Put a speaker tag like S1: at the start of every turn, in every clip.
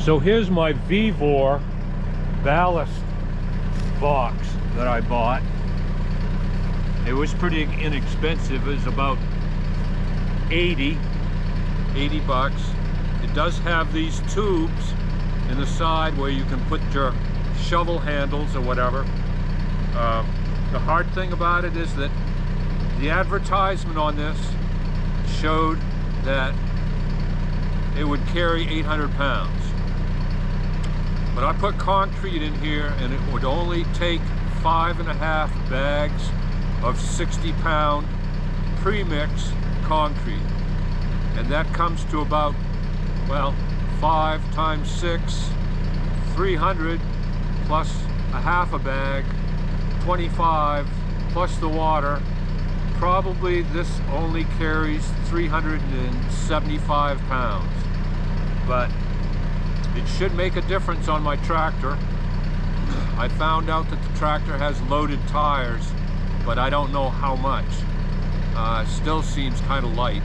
S1: So here's my Vevor ballast box that I bought. It was pretty inexpensive. It was about 80 bucks. It does have these tubes in the side where you can put your shovel handles or whatever. The hard thing about it is that the advertisement on this showed that it would carry 800 pounds. But I put concrete in here and it would only take 5.5 bags of 60-pound premix concrete. And that comes to about, well, 5 times 6, 300 plus a half a bag, 25 plus the water. Probably this only carries 375 pounds, but it should make a difference on my tractor. I found out that the tractor has loaded tires, but I don't know how much. Still seems kind of light.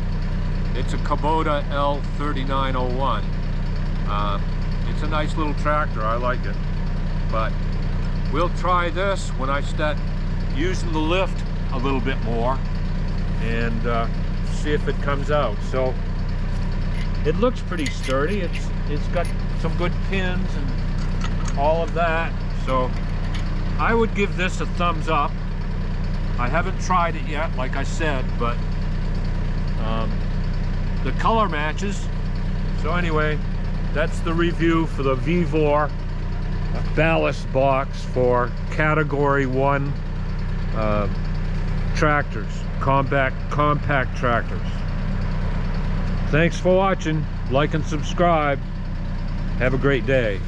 S1: It's a Kubota L3901. It's a nice little tractor, I like it. But we'll try this when I start using the lift a little bit more and see if it comes out. So it looks pretty sturdy. It's got some good pins and all of that. So I would give this a thumbs up. I haven't tried it yet, like I said, but the color matches. So anyway, that's the review for the Vevor ballast box for Category 1 tractors, compact tractors. Thanks for watching. Like and subscribe. Have a great day.